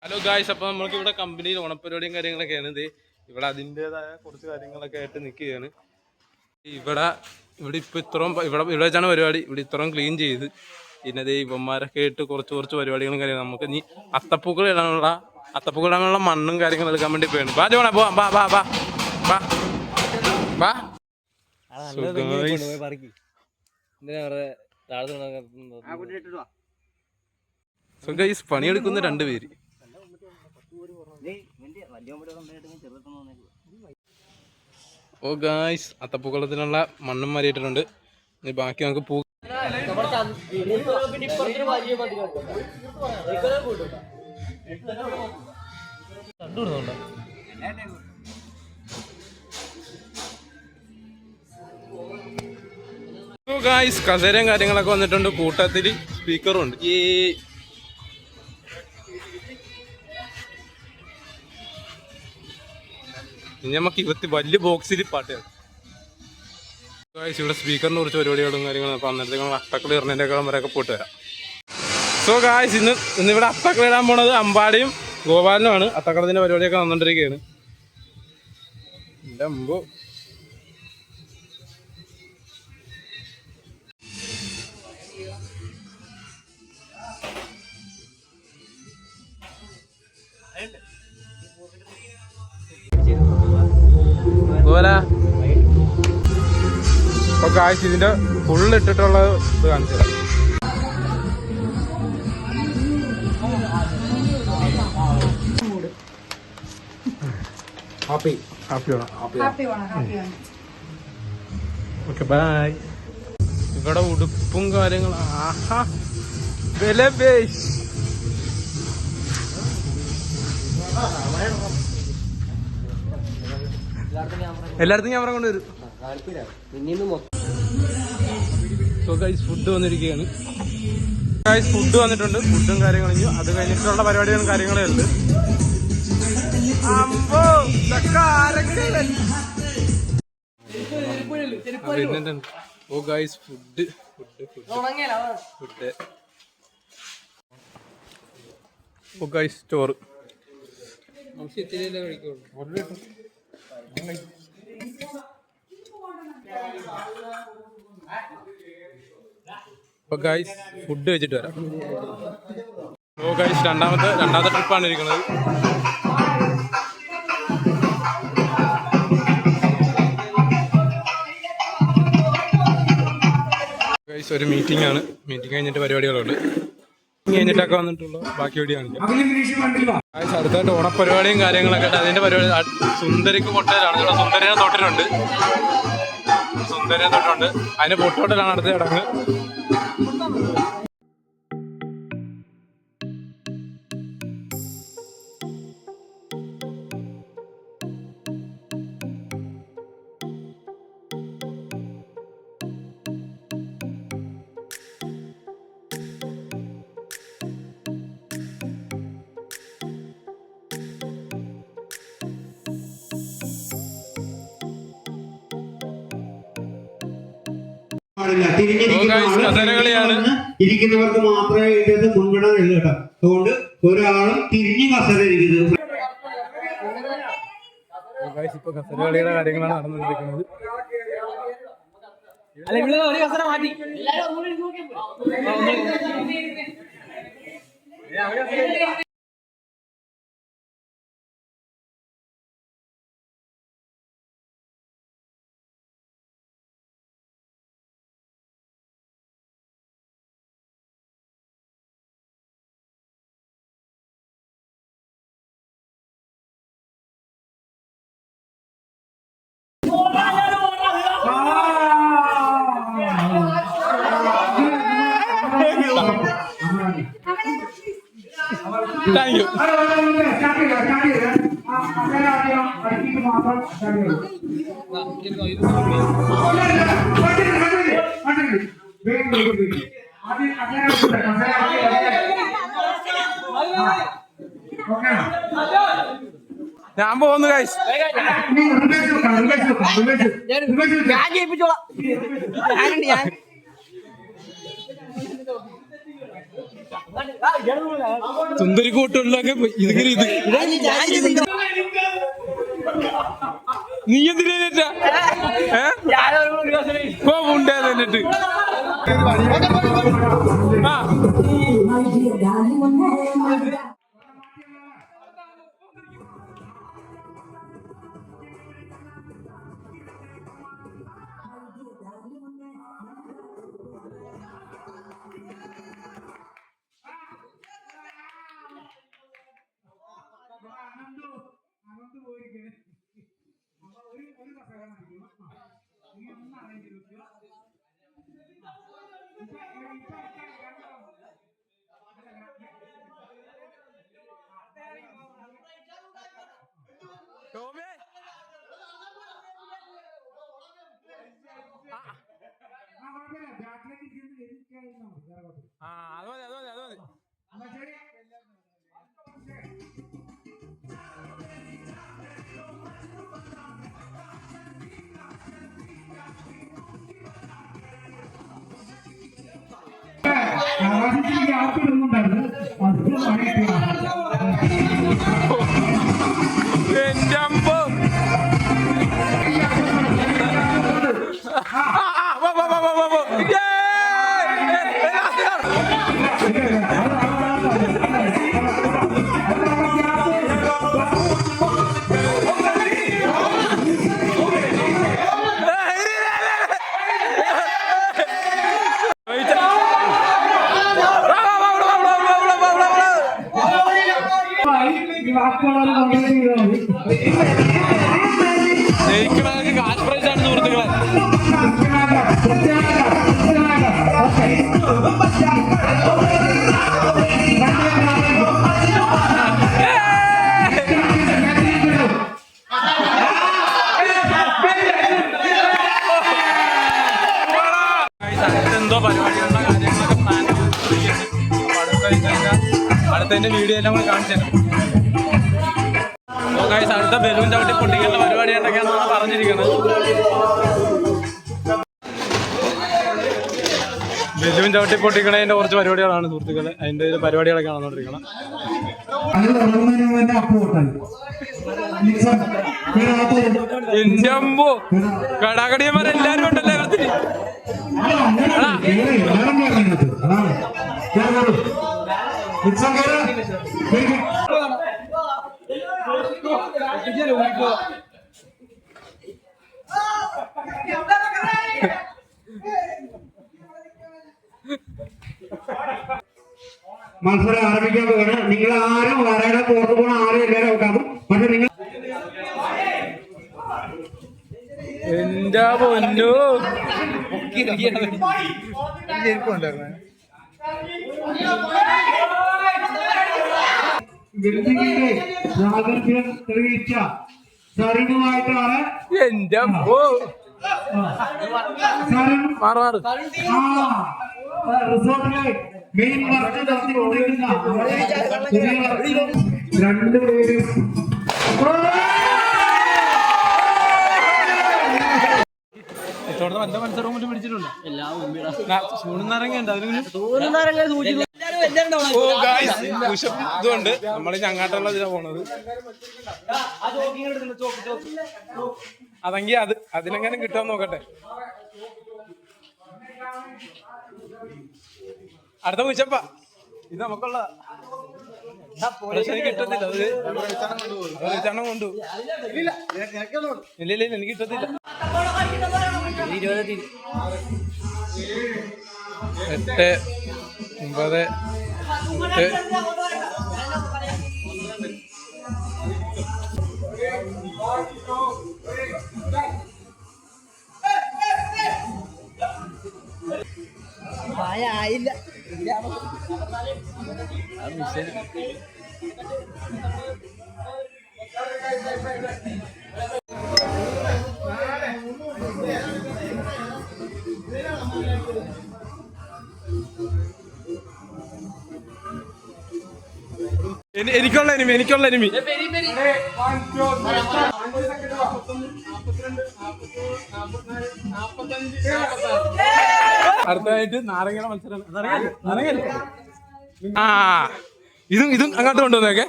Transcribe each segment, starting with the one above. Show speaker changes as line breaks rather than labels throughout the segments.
Hello guys, അപ്പോൾ നമ്മൾക്ക് ഇവിടെ കമ്പനിയിൽ ഓണപ്പരിപാടിയും കാര്യങ്ങളൊക്കെയാണ്. ഇത് ഇവിടെ അതിൻ്റെതായ കുറച്ച് കാര്യങ്ങളൊക്കെ ആയിട്ട് നിൽക്കുകയാണ്. ഇവിടെ ഇപ്പോൾ ഇത്രയും ഇവിടെ വെച്ചാണ് പരിപാടി. ഇവിടെ ഇത്രയും ക്ലീൻ ചെയ്ത് പിന്നെ ഇത് ഇവന്മാരൊക്കെ ആയിട്ട് കുറച്ച് പരിപാടികളും കാര്യങ്ങളും. നമുക്ക് ഇനി അത്തപ്പൂക്കൾ ഇടാനുള്ള മണ്ണും കാര്യങ്ങളും എടുക്കാൻ വേണ്ടി പോയാണ്. വാ ജോണ പോവാം, വാ വാ വാ വാ വാ. പണിയെടുക്കുന്ന 2 പേര്. ഓ ഗായ്സ്, അത്തപ്പൂക്കളത്തിനുള്ള മണ്ണും മാറിയിട്ടുണ്ട്. ബാക്കി നമുക്ക് പൂ ഗായ്സ് കസേരയും കാര്യങ്ങളൊക്കെ വന്നിട്ടുണ്ട്. കൂട്ടത്തിൽ സ്പീക്കറും ഉണ്ട്. ഇനി നമുക്ക് വലിയ ബോക്സിൽ പാട്ട് ഗായ്സ്. ഇവിടെ സ്പീക്കറിനെ കുറിച്ച് പരിപാടികളും കാര്യങ്ങളും. അപ്പോൾ അന്നേരത്തെ അത്തക്കളി ഇറങ്ങേണ്ടേക്കാളും വരെയൊക്കെ പോയിട്ട് വരാം. സോ ഗായ്സ്, ഇന്നിവിടെ അത്തക്കളി ഇടാൻ പോണത് അമ്പാടിയും ഗോപാലനുമാണ്. അത്തക്കളത്തിൻ്റെ പരിപാടിയൊക്കെ വന്നുകൊണ്ടിരിക്കുകയാണ്. എൻ്റെ അമ്പോ അപ്പൊ ഗായ്സ്, ഇതിന്റെ ഫുള്ളിട്ടിട്ടുള്ള ഇത് കാണിച്ചു തരാം. Okay bye. ഇവിടെ ഉടുപ്പും കാര്യങ്ങളും. ആഹാ വില ബേസ്. എല്ലായിടത്തും ക്യാമറ കൊണ്ടുവരും. സോ ഗൈസ്, ഫുഡ് വന്നിരിക്കുകയാണ്. ഗൈസ്, ഫുഡ് വന്നിട്ടുണ്ട്. ഫുഡും കാര്യങ്ങളും അത് കഴിഞ്ഞിട്ടുള്ള പരിപാടികളും കാര്യങ്ങളേ ഉണ്ട്. ഓ ഗൈസ്, ഫുഡ് ഓ ഗൈസ്, ചോറ്. അപ്പൊ ഗൈസ്, ഫുഡ് വെച്ചിട്ട് വരാം. ഓ ഗൈസ്, രണ്ടാമത്തെ ട്രിപ്പാണ് ഇരിക്കുന്നത്. ഗൈസ്, ഒരു മീറ്റിംഗ് ആണ്. മീറ്റിംഗ് കഴിഞ്ഞിട്ട് പരിപാടികളുണ്ട്. കഴിഞ്ഞിട്ടൊക്കെ വന്നിട്ടുള്ള ബാക്കി വീഡിയോ കാണിക്കാം. അടുത്തായിട്ട് ഓണപ്പരിപാടിയും കാര്യങ്ങളൊക്കെ ഉണ്ട്. അതിന്റെ പരിപാടി സുന്ദരിക്ക് പൊട്ടലാണ്. ഇവിടെ സുന്ദരിനെ തൊട്ടിട്ടുണ്ട്. അതിന്റെ പൊട്ടോട്ടലാണ് അടുത്ത ചടങ്ങ്.
ഇരിക്കുന്നവർക്ക് മാത്രമേ ഇതിനകത്ത് മുൻഗണന ഉള്ളൂ കേട്ടോ. അതുകൊണ്ട് ഒരാളും തിരിഞ്ഞു കസേര ഇരിക്കുന്നത്.
ഇപ്പൊ കസേരകളിയുടെ കാര്യങ്ങളാണ് നടന്നുകൊണ്ടിരിക്കുന്നത്. Thank you. ഞാൻ പോകുന്നു ഗൈസ്. സുന്ദരി കൂട്ടുള്ളൊക്കെ ഇതിങ്ങനെ ഇത് നീ എന്തിനാ ഉണ്ടാ തന്നിട്ട് അത് മതി എന്റെ അമ്പോ ജയിക്കണമെങ്കിൽ കാശ് പ്രൈസാണ് സുഹൃത്തുക്കളെ. എന്തോ പരിപാടികളുടെ കാര്യങ്ങളൊക്കെ പ്ലാൻ അടുത്തതിന്റെ വീഡിയോ എല്ലാം കൂടി കാണിച്ചു തരാം. അടുത്ത ബലൂൺ ചവിട്ടി പൊട്ടിക്കേണ്ട പരിപാടി എന്തൊക്കെയാണെന്നാണ് പറഞ്ഞിരിക്കുന്നത്. ബലൂൺ ചവിട്ടി പൊട്ടിക്കണതിന്റെ കുറച്ച് പരിപാടികളാണ് സുഹൃത്തുക്കളെ. അതിന്റെ പരിപാടികളൊക്കെ നടന്നുകൊണ്ടിരിക്കണം. എന്റെ അമ്പോ കടാകടിയന്മാരെല്ലാരും ഉണ്ടല്ലേ ഇടത്തിന്.
മത്സരം ആരംഭിക്കാൻ പോവാണ്. നിങ്ങൾ ആരും വരയുടെ പുറത്ത് പോകണ ആരും എല്ലാവരും ഔട്ടാകും. പക്ഷെ നിങ്ങൾ
എന്റെ പൊന്നു
വ്യക്തികളുടെ പ്രാഗൽഭ്യം തെളിയിച്ച സരുണുമായിട്ടാണ്
എന്റെ അമ്പോ
റിസോർട്ടിലെ മെയിൻ വർക്ക് നടത്തിക്കൊണ്ടിരിക്കുന്ന രണ്ടുപേരും
നല്ല മത്സരം കൊണ്ട് പിടിച്ചിട്ടുണ്ട്. ഇതുകൊണ്ട് നമ്മള് ഞങ്ങാട്ടുള്ള ഇതിലാ പോണത്. അതെങ്കിൽ അതിനെങ്ങനെ കിട്ടാൻ നോക്കട്ടെ. അടുത്ത പൂച്ചപ്പ ഇത് നമുക്കുള്ള കിട്ടത്തില്ല. ചണം കൊണ്ടു ഇല്ല എനിക്ക് കിട്ടത്തില്ല. 8, 9,
8 ആയില്ല.
എനിക്കുള്ള എനിമി അടുത്തതായിട്ട് നാരങ്ങ മത്സരം. ആ ഇതും അങ്ങോട്ട് കൊണ്ടുവന്നേക്കെ.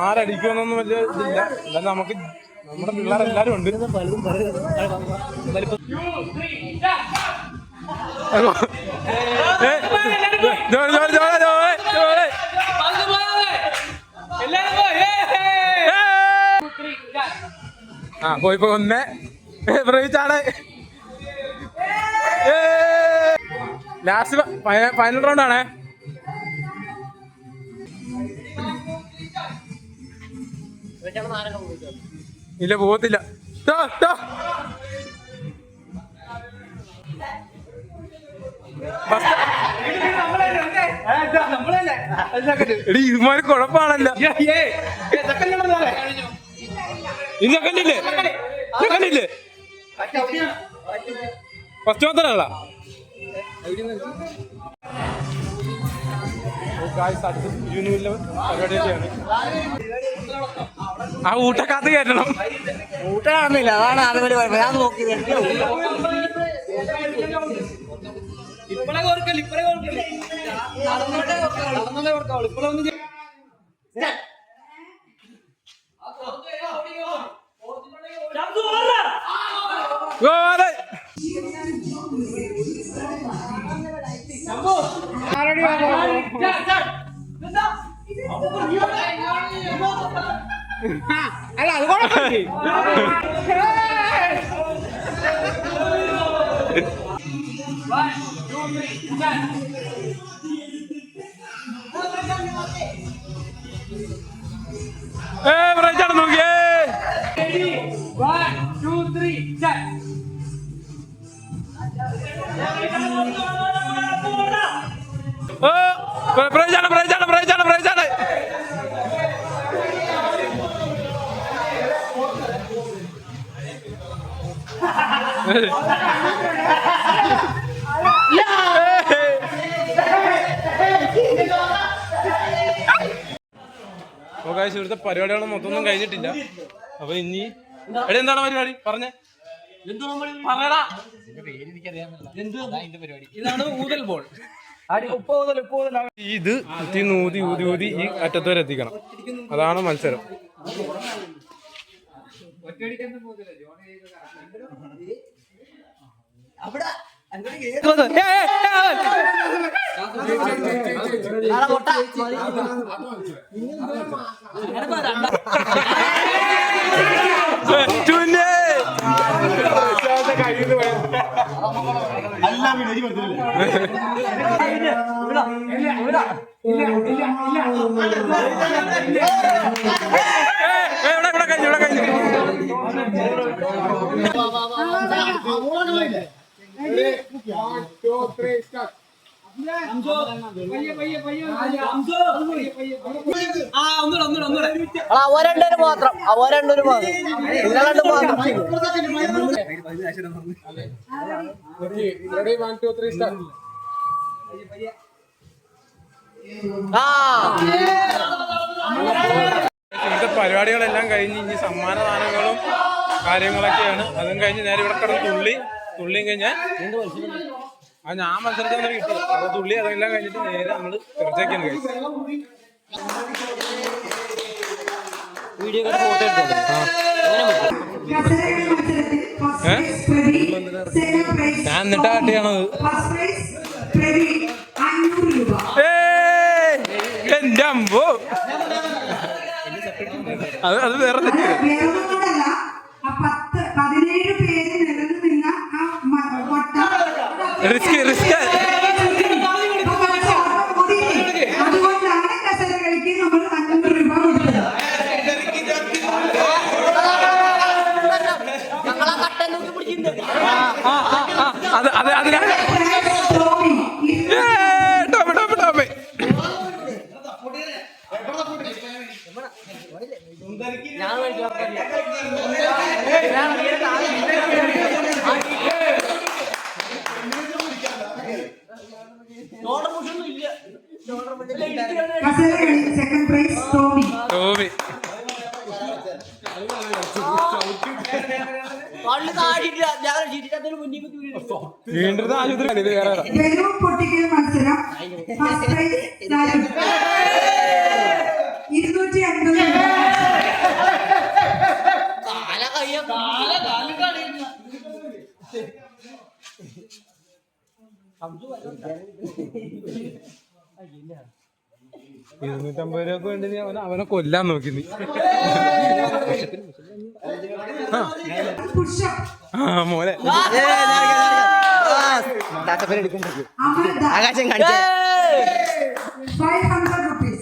ആരടിക്കുമെന്നൊന്നും വലിയ ഇതില്ല. എന്നാലും നമുക്ക് നമ്മുടെ പിള്ളേരെല്ലാരും ഉണ്ട്. ആ പോയി ഒന്നേ പ്രയോഗിച്ചാണ് ലാസ്റ്റ് ഫൈനൽ റൗണ്ട് ആണേ. ഇല്ല പോകത്തില്ല. എടി ഇതുമാതിരി കുഴപ്പമാണല്ലോ. ഇന്നൊക്കെ ഫസ്റ്റ് മാത്രമല്ല പരിപാടിയൊക്കെയാണ്. ആ ഊട്ടക്കാത്ത് കയറ്റണം.
ഊട്ട കാണുന്നില്ല, അതാണ് അതുപോലെ ഞാൻ നോക്കി.
അല്ല അത് കുഴപ്പമില്ല.
പ്രൈസാണ് നോക്കിയേ. പ്രൈസാണ് പ്രൈസാണ് പ്രൈസാണ് പ്രൈസാണ്. ഇവിടുത്തെ പരിപാടികളും മൊത്തമൊന്നും കഴിഞ്ഞിട്ടില്ല. അപ്പൊ ഇനി എവിടെ എന്താണ് പരിപാടി പറഞ്ഞേ?
ഇതാണ് ഊതൽ ബോൾ.
ഇത് ഊതി ഊതി ഊതി ഈ അറ്റത്ത് വരെ എത്തിക്കണം. അതാണ് മത്സരം.
അവരണ്ടൊരു മാത്രം
ഇവിടുത്തെ പരിപാടികളെല്ലാം കഴിഞ്ഞ് ഇനി സമ്മാനദാനങ്ങളും കാര്യങ്ങളൊക്കെയാണ്. അതും കഴിഞ്ഞ് നേരെ ഇവിടെ കിടന്ന് തുള്ളിയും കഴിഞ്ഞാൽ ഞാൻ മത്സരത്തിൽ കിട്ടി. അപ്പൊ തുള്ളി അതെല്ലാം കഴിഞ്ഞിട്ട് നേരെ നമ്മള് തീർച്ചയായും കഴിച്ചു. ഞാൻ എന്നിട്ടാ കട്ടിയാണത്. എന്റെ അമ്പോ അത് വേറെ തെറ്റ്.
17 പേര് നിലനിന്ന
റിസ്ക്
അതുകൊണ്ടാണ് കസരകളിക്ക് നമ്മൾ 500 രൂപ കൊടുത്തത്. Second prize Tommy.
വീണ്ടും ആശുപത്രി ഇത് വേറെ
ബലൂൺ പൊട്ടിക്കൽ മത്സരം ഫസ്റ്റ് പ്രൈസ് 250 രൂപ.
രൂപ വേണ്ടി അവനെ കൊല്ലാൻ നോക്കി നീ.
പുഷപ്പ്
ആ മോനെ
ആകാശം കാണിച്ചേ
500 rupees.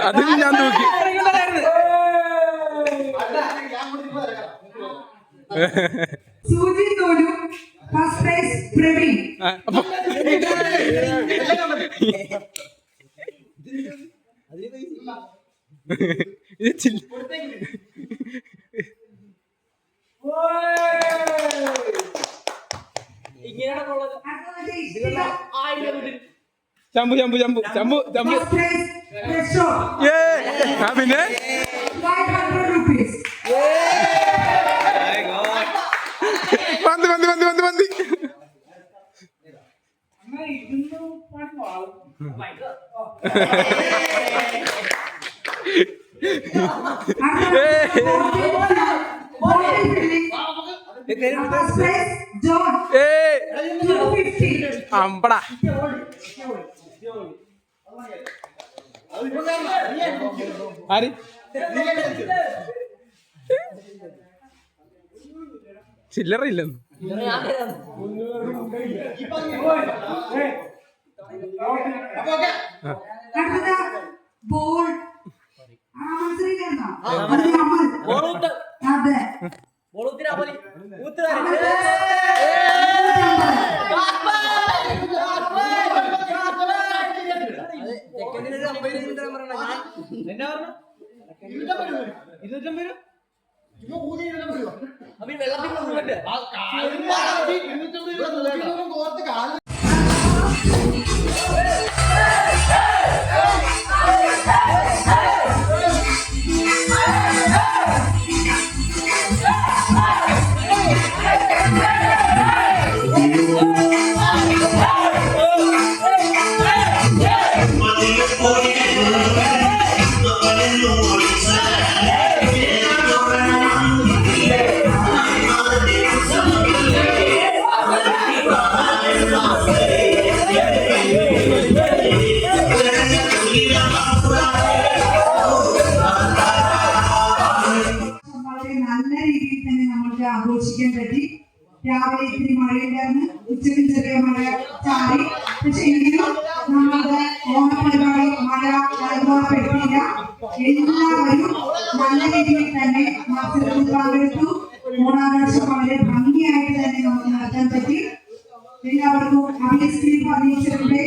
അതിന് ഞാൻ നോക്കി.
സൂചി തോലും ഫസ്റ്റ് പ്രൈസ് പ്രവീൺ.
ചമ്പു ചമ്പു ചമ്പു ചമ്പു ചമ്പു.
ഫസ്റ്റ് പ്രൈസ് രക്ഷോട്
പിന്നെ
500 rupees.
വന്തി വന്തി വന്തി വന്തി വന്തി.
First prize John 250.
അമ്പടാ ആര് ചില്ലറ ഇല്ലെന്ന്.
അടുത്തത് ബോൾ. അതെ ആഘോഷിക്കാൻ പറ്റി. രാവിലെ ഇത്തിരി മഴയുണ്ടായിരുന്നു, ഉച്ചയ്ക്ക് ചെറിയ മഴ ചാറി. പക്ഷെ എങ്കിലും നമ്മളുടെ ഓണപരിപാടി മഴ അനുഭവപ്പെടുത്തിയില്ല. എല്ലാവരും നല്ല രീതിയിൽ തന്നെ മത്സരത്തിൽ പങ്കെടുത്തു. ഓണാഘോഷം വളരെ ഭംഗിയായിട്ട് തന്നെ നമുക്ക് നടത്താൻ പറ്റി. എല്ലാവർക്കും അഭിനയിച്ചിട്ടുണ്ട്.